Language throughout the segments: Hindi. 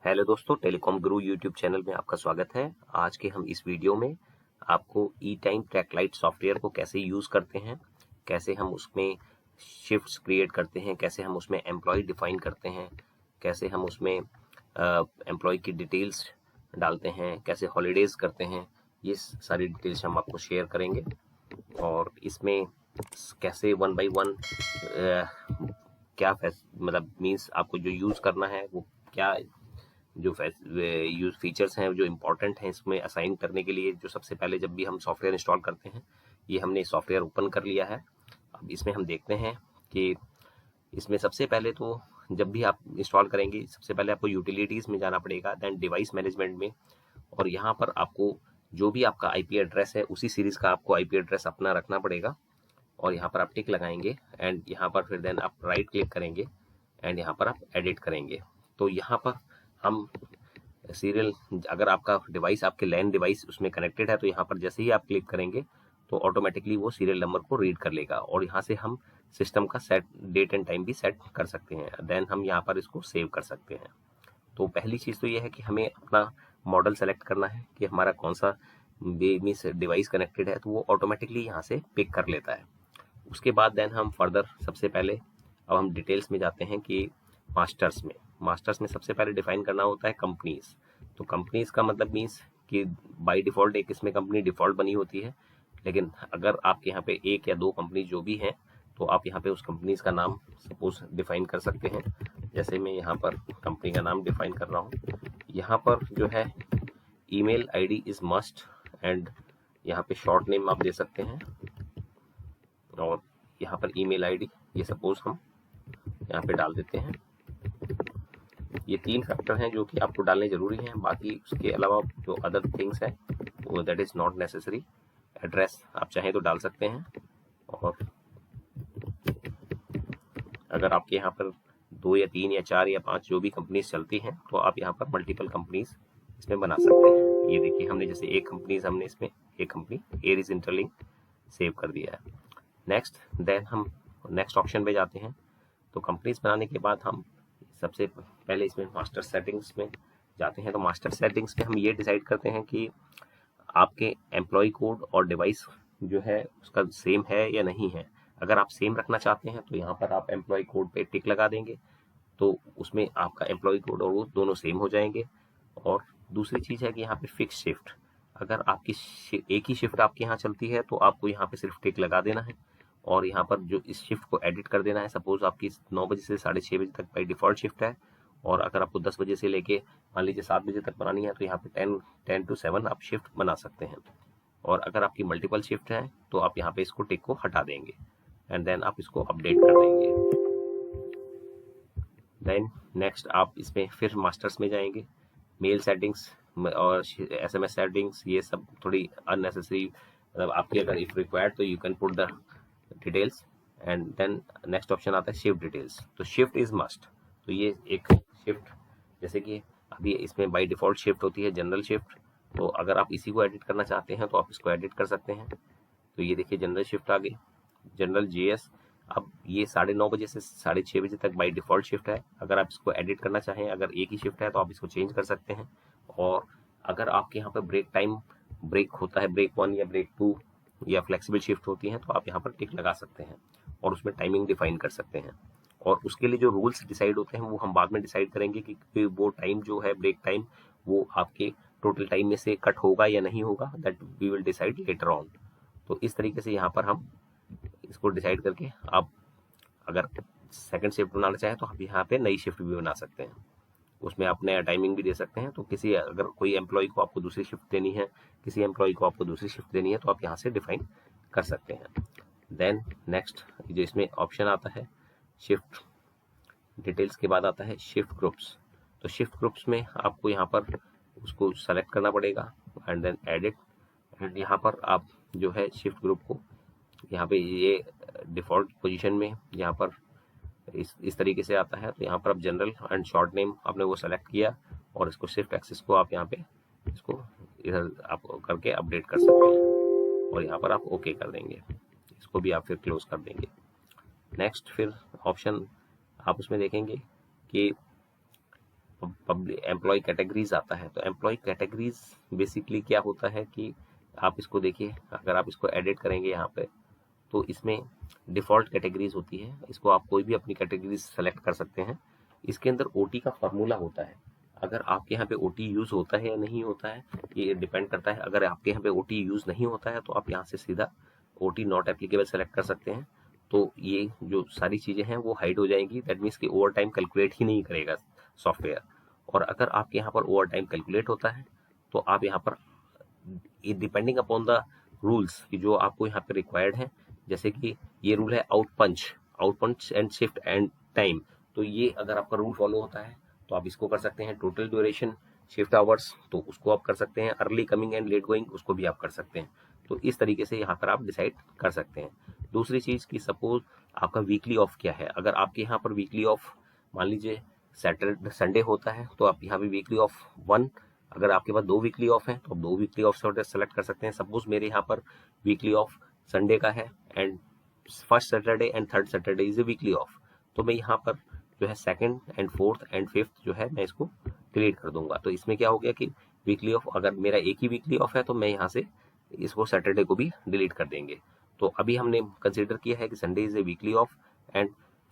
हेलो दोस्तों, टेलीकॉम गुरु यूट्यूब चैनल में आपका स्वागत है। आज के हम इस वीडियो में आपको ई टाइम ट्रैकलाइट सॉफ्टवेयर को कैसे यूज़ करते हैं, कैसे हम उसमें शिफ्ट्स क्रिएट करते हैं, कैसे हम उसमें एम्प्लॉय डिफाइन करते हैं, कैसे हम उसमें एम्प्लॉय की डिटेल्स डालते हैं, कैसे हॉलीडेज़ करते हैं, ये सारी डिटेल्स हम आपको शेयर करेंगे। और इसमें कैसे वन बाई वन क्या मतलब मीन्स आपको जो यूज़ करना है वो क्या जो यूज फीचर्स हैं जो इम्पोर्टेंट हैं इसमें असाइन करने के लिए। जो सबसे पहले जब भी हम सॉफ्टवेयर इंस्टॉल करते हैं, ये हमने सॉफ्टवेयर ओपन कर लिया है। अब इसमें हम देखते हैं कि इसमें सबसे पहले तो जब भी आप इंस्टॉल करेंगे, सबसे पहले आपको यूटिलिटीज़ में जाना पड़ेगा, देन डिवाइस मैनेजमेंट में, और यहाँ पर आपको जो भी आपका आईपी एड्रेस है उसी सीरीज़ का आपको आईपी एड्रेस अपना रखना पड़ेगा। और यहाँ पर आप टिक लगाएंगे एंड यहाँ पर फिर देन आप राइट क्लिक करेंगे एंड यहाँ पर आप एडिट करेंगे। तो यहाँ पर हम सीरियल, अगर आपका डिवाइस आपके लैन डिवाइस उसमें कनेक्टेड है तो यहाँ पर जैसे ही आप क्लिक करेंगे तो ऑटोमेटिकली वो सीरियल नंबर को रीड कर लेगा और यहाँ से हम सिस्टम का सेट डेट एंड टाइम भी सेट कर सकते हैं। देन हम यहाँ पर इसको सेव कर सकते हैं। तो पहली चीज़ तो ये है कि हमें अपना मॉडल सेलेक्ट करना है कि हमारा कौन सा डिवाइस कनेक्टेड है, तो वो ऑटोमेटिकली यहाँ से पिक कर लेता है। उसके बाद देन हम फर्दर सबसे पहले अब हम डिटेल्स में जाते हैं कि मास्टर्स में सबसे पहले डिफाइन करना होता है कंपनीज। तो कंपनीज का मतलब मीन्स कि बाय डिफ़ॉल्ट एक इसमें कंपनी डिफ़ॉल्ट बनी होती है, लेकिन अगर आपके यहाँ पे एक या दो कंपनी जो भी हैं तो आप यहाँ पे उस कंपनीज का नाम सपोज डिफाइन कर सकते हैं। जैसे मैं यहाँ पर कंपनी का नाम डिफाइन कर रहा हूँ। यहाँ पर जो है email ID is must and यहाँ पे शॉर्ट नेम आप दे सकते हैं। और यहाँ पर ईमेल आईडी ये सपोज हम यहाँ पे डाल देते हैं। ये 3 फैक्टर हैं जो कि आपको डालने जरूरी हैं, बाकी उसके अलावा जो अदर थिंग्स है वो that is not necessary. Address आप चाहें तो डाल सकते हैं, और अगर आपके यहाँ पर 2 या 3 या 4 या 5 जो भी कंपनीज चलती हैं तो आप यहाँ पर मल्टीपल कंपनीज इसमें बना सकते हैं। ये देखिए हमने जैसे एक कंपनीज हमने इसमें एक कंपनी एरिस इंटरलिंक सेव कर दिया है। नेक्स्ट देन हम नेक्स्ट ऑप्शन पे जाते हैं। तो कंपनीज बनाने के बाद हम सबसे पहले इसमें मास्टर सेटिंग्स में जाते हैं। तो मास्टर सेटिंग्स में हम ये डिसाइड करते हैं कि आपके एम्प्लॉय कोड और डिवाइस जो है उसका सेम है या नहीं है। अगर आप सेम रखना चाहते हैं तो यहाँ पर आप एम्प्लॉय कोड पे टिक लगा देंगे, तो उसमें आपका एम्प्लॉय कोड और वो दोनों सेम हो जाएंगे। और दूसरी चीज़ है कि यहाँ पे फिक्स शिफ्ट, अगर आपकी एक ही शिफ्ट आपके यहाँ चलती है तो आपको यहाँ पे सिर्फ टिक लगा देना है और यहाँ पर जो इस शिफ्ट को एडिट कर देना है। सपोज आपकी 9 बजे से 6:30 बजे तक बाई डिफ़ॉल्ट शिफ्ट है, और अगर आपको 10 बजे से लेके मान लीजिए 7 बजे तक बनानी है तो यहाँ पे 10 to 7 आप शिफ्ट बना सकते हैं। और अगर आपकी मल्टीपल शिफ्ट है तो आप यहाँ पे इसको टिक को हटा देंगे एंड देन आप इसको अपडेट कर देंगे। देन नेक्स्ट आप इसमें फिर मास्टर्स में जाएंगे। मेल सेटिंग्स और SMS सेटिंग्स ये सब थोड़ी अननेसेसरी, मतलब आपकी अगर इफ रिक्वायर्ड तो you can put the details. And then next option आता है शिफ्ट डिटेल्स। तो शिफ्ट इज मस्ट, तो ये एक शिफ्ट जैसे कि अभी इसमें बाय डिफ़ॉल्ट शिफ्ट होती है जनरल शिफ्ट, तो अगर आप इसी को एडिट करना चाहते हैं तो आप इसको एडिट कर सकते हैं। तो ये देखिए जनरल शिफ्ट आ गई, जनरल JS। अब ये 9:30 बजे से 6:30 बजे तक बाय डिफ़ॉल्ट शिफ्ट है। अगर आप इसको एडिट करना चाहें, अगर एक ही शिफ्ट है तो आप इसको चेंज कर सकते हैं। और अगर आपके यहाँ पर ब्रेक टाइम ब्रेक होता है, ब्रेक 1 या ब्रेक 2 या फ्लेक्सिबल शिफ्ट होती हैं, तो आप यहाँ पर टिक लगा सकते हैं और उसमें टाइमिंग डिफाइन कर सकते हैं। और उसके लिए जो रूल्स डिसाइड होते हैं वो हम बाद में डिसाइड करेंगे कि वो टाइम जो है ब्रेक टाइम वो आपके टोटल टाइम में से कट होगा या नहीं होगा, that we will decide later on. तो इस तरीके से यहाँ पर हम इसको डिसाइड करके आप अगर सेकंड शिफ्ट बनाना चाहें तो आप यहाँ पे नई शिफ्ट भी बना सकते हैं, उसमें आप नया टाइमिंग भी दे सकते हैं। तो किसी अगर कोई एम्प्लॉय को आपको दूसरी शिफ्ट देनी है, किसी एम्प्लॉय को आपको दूसरी शिफ्ट देनी है, तो आप यहाँ से डिफाइन कर सकते हैं। देन नेक्स्ट जो इसमें ऑप्शन आता है शिफ्ट डिटेल्स के बाद आता है शिफ्ट ग्रुप्स। तो शिफ्ट ग्रुप्स में आपको यहाँ पर उसको सेलेक्ट करना पड़ेगा एंड देन एडिट। एंड यहाँ पर आप जो है शिफ्ट ग्रुप को यहाँ पे ये डिफ़ॉल्ट पोजीशन में यहाँ पर इस तरीके से आता है। तो यहाँ पर आप जनरल एंड शॉर्ट नेम आपने वो सेलेक्ट किया और इसको शिफ्ट एक्सिस को आप यहाँ पे इसको इधर आप करके अपडेट कर सकते हैं और यहाँ पर आप ओके कर देंगे, इसको भी आप फिर क्लोज कर देंगे। नेक्स्ट फिर ऑप्शन आप उसमें देखेंगे कि एम्प्लॉय कैटेगरीज आता है। तो एम्प्लॉय कैटेगरीज बेसिकली क्या होता है कि आप इसको देखिए, अगर आप इसको एडिट करेंगे यहाँ पे तो इसमें डिफ़ॉल्ट कैटेगरीज होती है। इसको आप कोई भी अपनी कैटेगरीज सेलेक्ट कर सकते हैं। इसके अंदर ओटी का फार्मूला होता है। अगर आपके यहाँ पे ओटी यूज़ होता है या नहीं होता है ये डिपेंड करता है। अगर आपके यहाँ पे ओटी यूज़ नहीं होता है तो आप यहाँ से सीधा ओटी नॉट एप्लीकेबल सेलेक्ट कर सकते हैं। तो ये जो सारी चीज़ें हैं वो हाइड हो जाएंगी। दैट मीन्स कि ओवर टाइम कैलकुलेट ही नहीं करेगा सॉफ्टवेयर। और अगर आपके यहाँ पर ओवर टाइम कैलकुलेट होता है तो आप यहाँ पर डिपेंडिंग अपॉन द रूल्स कि जो आपको यहाँ पे रिक्वायर्ड है, जैसे कि ये रूल है out punch and shift end time. तो ये अगर आपका रूल फॉलो होता है तो आप इसको कर सकते हैं। टोटल ड्यूरेशन, शिफ्ट आवर्स, तो उसको आप कर सकते हैं। Early coming and let going, उसको भी आप कर सकते हैं। तो इस तरीके से यहाँ पर आप डिसाइड कर सकते हैं। दूसरी चीज़ कि सपोज आपका वीकली ऑफ क्या है। अगर आपके यहाँ पर वीकली ऑफ मान लीजिए सैटरडे संडे होता है तो आप यहाँ पे वीकली ऑफ 1, अगर आपके पास 2 वीकली ऑफ है तो आप 2 वीकली ऑफ सेलेक्ट कर सकते हैं। सपोज मेरे यहाँ पर वीकली ऑफ संडे का है and first Saturday and third Saturday is a weekly off, तो मैं यहाँ पर जो है second and fourth and fifth जो है मैं इसको डिलीट कर दूंगा। तो इसमें क्या हो गया कि वीकली ऑफ, अगर मेरा एक ही वीकली ऑफ है तो मैं यहाँ से इसको सैटरडे को भी डिलीट कर देंगे। तो अभी हमने कंसिडर किया है कि Sunday is a weekly off and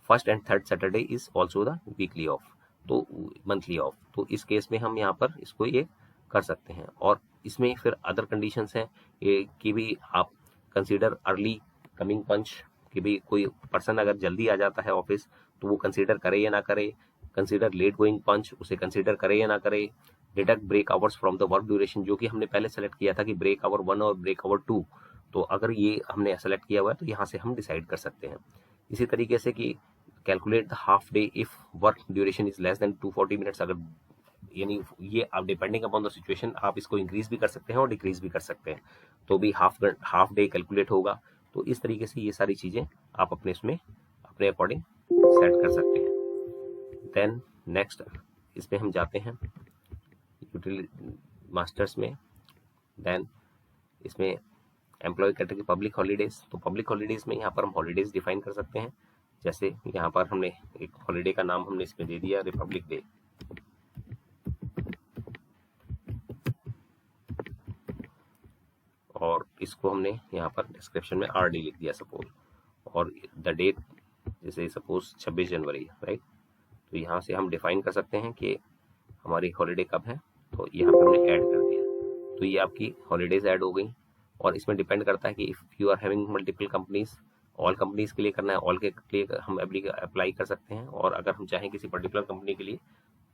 first and third Saturday is also the weekly off, तो मंथली ऑफ। तो इस केस में हम यहाँ पर इसको ये कर सकते हैं। और इसमें फिर अदर कंडीशंस हैं ये कि भी आप कंसीडर अर्ली कमिंग पंच, कि भी कोई पर्सन अगर जल्दी आ जाता है ऑफिस तो वो कंसीडर करे या ना करे। कंसीडर लेट गोइंग पंच, उसे कंसीडर करे या ना करे। Deduct break hours from the work duration, जो कि हमने पहले सेलेक्ट किया था कि ब्रेक आवर 1 और ब्रेक आवर 2, तो अगर ये हमने सेलेक्ट किया हुआ है तो यहाँ से हम डिसाइड कर सकते हैं। इसी तरीके से कि calculate the half day if work duration is less than 240 minutes, अगर यानी ये आप डिपेंडिंग अपॉन द सिचुएशन आप इसको इंक्रीज भी कर सकते हैं और डिक्रीज भी कर सकते हैं, तो भी हाफ डे कैलकुलेट होगा। तो इस तरीके से ये सारी चीज़ें आप अपने इसमें अपने अकॉर्डिंग सेट कर सकते हैं। देन नेक्स्ट इसमें हम जाते हैं यूटिलिटी मास्टर्स में। देन इसमें एम्प्लॉय कैटेगरी पब्लिक हॉलीडेज, तो पब्लिक हॉलीडेज में यहाँ पर हम हॉलीडेज डिफाइन कर सकते हैं। जैसे यहाँ पर हमने एक हॉलीडे का नाम हमने इसमें दे दिया रिपब्लिक डे, और इसको हमने यहाँ पर डिस्क्रिप्शन में RD लिख दिया सपोज, और द डेट जैसे सपोज 26 जनवरी, राइट। तो यहाँ से हम डिफाइन कर सकते हैं कि हमारी हॉलीडे कब है, तो यहाँ पर हमने ऐड कर दिया। तो ये आपकी हॉलीडेज ऐड हो गई। और इसमें डिपेंड करता है कि if you are having multiple companies, all companies के लिए करना है, ऑल के लिए हम अप्लाई कर सकते हैं। और अगर हम चाहें किसी पर्टिकुलर कंपनी के लिए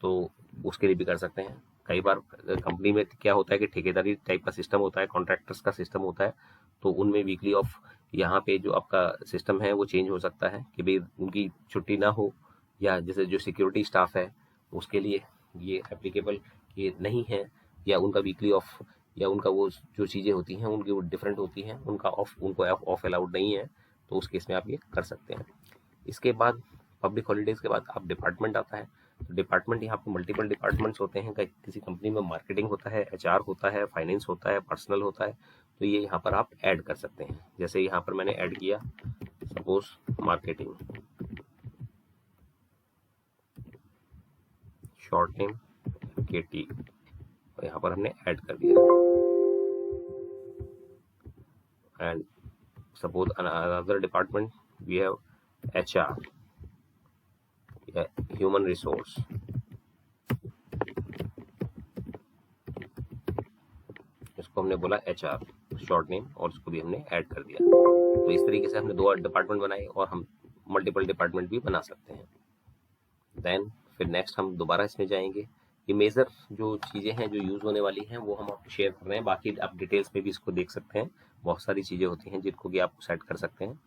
तो उसके लिए भी कर सकते हैं। कई बार कंपनी में क्या होता है कि ठेकेदारी टाइप का सिस्टम होता है, कॉन्ट्रैक्टर्स का सिस्टम होता है, तो उनमें वीकली ऑफ यहाँ पे जो आपका सिस्टम है वो चेंज हो सकता है कि भाई उनकी छुट्टी ना हो, या जैसे जो सिक्योरिटी स्टाफ है उसके लिए ये एप्लीकेबल ये नहीं है, या उनका वीकली ऑफ या उनका वो जो चीज़ें होती हैं उनकी वो डिफरेंट होती हैं, उनका उनको ऑफ अलाउड नहीं है, तो उस केस में आप ये कर सकते हैं। इसके बाद पब्लिक हॉलीडेज के बाद आप डिपार्टमेंट आता है। तो डिपार्टमेंट यहाँ पे मल्टीपल डिपार्टमेंट्स होते हैं। किसी कंपनी में मार्केटिंग होता है, HR होता है, फाइनेंस होता है, पर्सनल होता है, तो ये यहाँ पर आप ऐड कर सकते हैं। जैसे यहाँ पर मैंने ऐड किया suppose marketing, short name KT, यहाँ पर हमने ऐड कर दिया। And suppose another department we have HR या ह्यूमन रिसोर्स, इसको हमने बोला HR शॉर्ट नेम, और इसको भी हमने ऐड कर दिया। तो इस तरीके से हमने 2 डिपार्टमेंट बनाए और हम मल्टीपल डिपार्टमेंट भी बना सकते हैं। देन फिर नेक्स्ट हम दोबारा इसमें जाएंगे। ये मेजर जो चीज़ें हैं जो यूज़ होने वाली हैं वो हम आपको शेयर कर रहे हैं, बाकी आप डिटेल्स में भी इसको देख सकते हैं। बहुत सारी चीज़ें होती हैं जिनको कि आप सेट कर सकते हैं।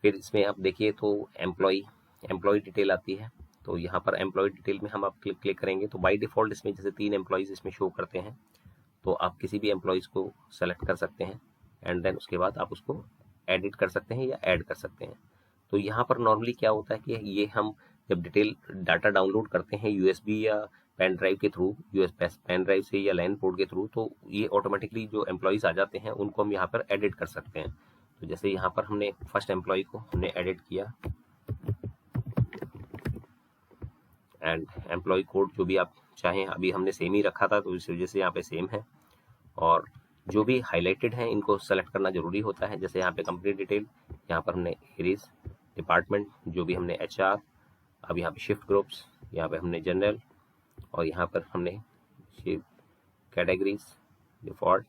फिर इसमें आप देखिए तो एम्प्लॉय डिटेल आती है। तो यहाँ पर एम्प्लॉय डिटेल में हम आप क्लिक करेंगे तो बाय डिफ़ॉल्ट इसमें जैसे 3 एम्प्लॉयज़ इसमें शो करते हैं, तो आप किसी भी एम्प्लॉयज़ को सेलेक्ट कर सकते हैं एंड देन उसके बाद आप उसको एडिट कर सकते हैं या ऐड कर सकते हैं। तो यहाँ पर नॉर्मली क्या होता है कि ये हम जब डिटेल डाटा डाउनलोड करते हैं USB या पेन ड्राइव के थ्रू, पेन ड्राइव से या लैन पोर्ट के थ्रू, तो ये ऑटोमेटिकली जो एम्प्लॉयज़ आ जाते हैं उनको हम यहाँ पर एडिट कर सकते हैं। तो जैसे यहाँ पर हमने फर्स्ट एम्प्लॉय को हमने एडिट किया एंड एम्प्लॉय कोड जो भी आप चाहें, अभी हमने सेम ही रखा था तो इस वजह से यहाँ पे सेम है। और जो भी हाईलाइटेड हैं इनको सेलेक्ट करना जरूरी होता है, जैसे यहाँ पे कंपनी डिटेल, यहाँ पर हमने एरीज, डिपार्टमेंट जो भी हमने HR, अब यहाँ पे शिफ्ट ग्रुप्स, यहाँ पे हमने जनरल, और यहाँ पर हमने कैटेगरीज डिफॉल्ट।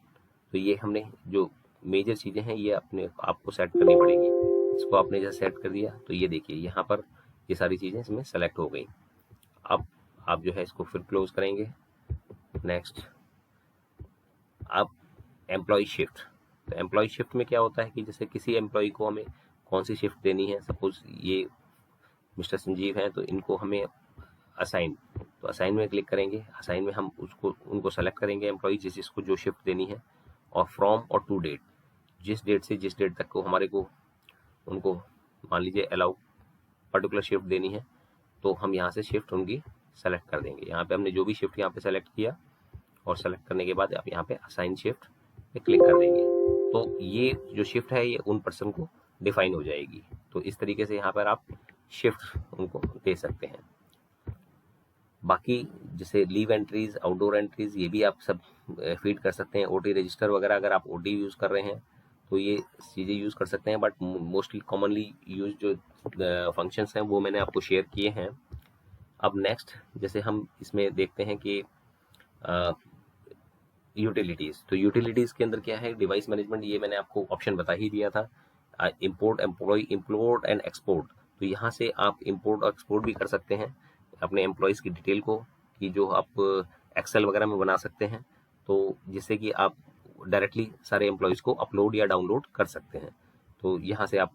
तो ये हमने जो मेजर चीज़ें हैं ये अपने आपको सेट करनी पड़ेगी। इसको आपने जैसे सेट कर दिया तो ये देखिए यहाँ पर ये सारी चीज़ें इसमें सेलेक्ट हो गई। अब आप जो है इसको फिर क्लोज करेंगे। नेक्स्ट अब एम्प्लॉय शिफ्ट। तो एम्प्लॉय शिफ्ट में क्या होता है कि जैसे किसी एम्प्लॉय को हमें कौन सी शिफ्ट देनी है, सपोज ये मिस्टर संजीव हैं तो इनको हमें असाइन, तो असाइन में क्लिक करेंगे। असाइन में हम उनको सेलेक्ट करेंगे एम्प्लॉय जिसको जो शिफ्ट देनी है, और फ्रॉम और टू डेट, जिस डेट से जिस डेट तक को हमारे को उनको मान लीजिए अलाउ पर्टिकुलर शिफ्ट देनी है, तो हम यहाँ से शिफ्ट उनकी सेलेक्ट कर देंगे। यहाँ पे हमने जो भी शिफ्ट यहाँ पे सेलेक्ट किया और सेलेक्ट करने के बाद आप यहाँ पे असाइन शिफ्ट पे क्लिक कर देंगे, तो ये जो शिफ्ट है ये उन पर्सन को डिफाइन हो जाएगी। तो इस तरीके से यहाँ पर आप शिफ्ट उनको दे सकते हैं। बाकी जैसे लीव एंट्रीज, आउटडोर एंट्रीज, ये भी आप सब फीड कर सकते हैं। OT रजिस्टर वगैरह अगर आप OT यूज़ कर रहे हैं तो ये चीज़ें यूज़ कर सकते हैं, बट मोस्टली कॉमनली यूज जो फंक्शंस हैं वो मैंने आपको शेयर किए हैं। अब नेक्स्ट जैसे हम इसमें देखते हैं कि यूटिलिटीज़, तो यूटिलिटीज़ के अंदर क्या है, डिवाइस मैनेजमेंट, ये मैंने आपको ऑप्शन बता ही दिया था। Import employ, import and export, तो यहाँ से आप इंपोर्ट और एक्सपोर्ट भी कर सकते हैं अपने एम्प्लॉयज़ की डिटेल को, कि जो आप एक्सेल वगैरह में बना सकते हैं, तो जिससे कि आप डायरेक्टली सारे एम्प्लॉयज़ को अपलोड या डाउनलोड कर सकते हैं। तो यहाँ से आप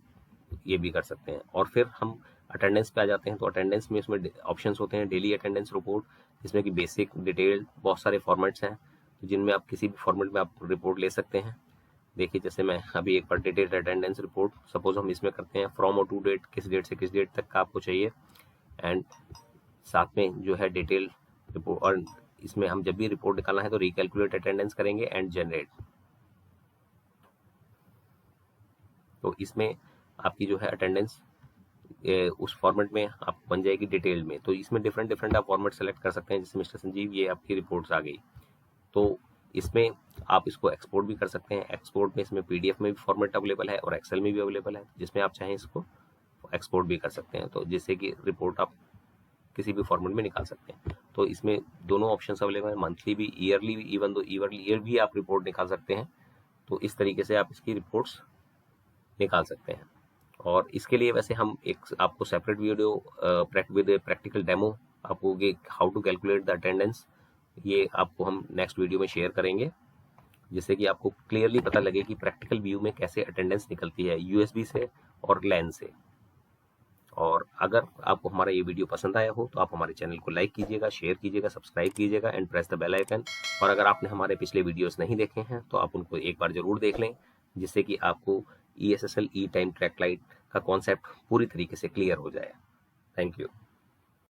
ये भी कर सकते हैं। और फिर हम अटेंडेंस पे आ जाते हैं। तो अटेंडेंस में इसमें ऑप्शंस होते हैं, डेली अटेंडेंस रिपोर्ट, जिसमें कि बेसिक, डिटेल, बहुत सारे फॉर्मेट्स हैं जिनमें आप किसी भी फॉर्मेट में आप रिपोर्ट ले सकते हैं। देखिए जैसे मैं अभी एक बार डेटेड अटेंडेंस रिपोर्ट, सपोज हम इसमें करते हैं फ्रॉम और टू डेट, किस डेट से किस डेट तक का आपको चाहिए, एंड साथ में जो है डिटेल रिपोर्ट। और इसमें हम जब भी रिपोर्ट निकालना है तो रिकैलकुलेट अटेंडेंस करेंगे एंड जनरेट। तो इसमें आपकी जो है अटेंडेंस उस फॉर्मेट में आप बन जाएगी डिटेल में। तो इसमें डिफरेंट आप फॉर्मेट सेलेक्ट कर सकते हैं। जैसे मिस्टर संजीव, ये आपकी रिपोर्ट्स आ गई, तो इसमें आप इसको एक्सपोर्ट भी कर सकते हैं। एक्सपोर्ट में इसमें PDF में भी फॉर्मेट अवेलेबल है और एक्सेल में भी अवेलेबल है, जिसमें आप चाहें इसको एक्सपोर्ट भी कर सकते हैं, तो जिससे कि रिपोर्ट आप किसी भी फॉर्मेट में निकाल सकते हैं। तो इसमें दोनों ऑप्शंस अवेलेबल है, मंथली भी, ईयरली भी, इवन दो ईयर भी आप रिपोर्ट निकाल सकते हैं। तो इस तरीके से आप इसकी रिपोर्ट्स निकाल सकते हैं। और इसके लिए वैसे हम एक आपको separate video with practical demo आपको how to calculate the attendance, ये आपको हम नेक्स्ट वीडियो में शेयर करेंगे, जिससे कि आपको क्लियरली पता लगे कि प्रैक्टिकल व्यू में कैसे अटेंडेंस निकलती है USB से और LAN से। और अगर आपको हमारा ये वीडियो पसंद आया हो तो आप हमारे चैनल को लाइक कीजिएगा, शेयर कीजिएगा, सब्सक्राइब कीजिएगा and press the bell icon. और अगर आपने हमारे पिछले वीडियोस नहीं देखे हैं तो आप उनको एक बार जरूर देख लें, जिससे कि आपको ESSL ई टाइम ट्रैक लाइट का कॉन्सेप्ट पूरी तरीके से क्लियर हो जाए। Thank you.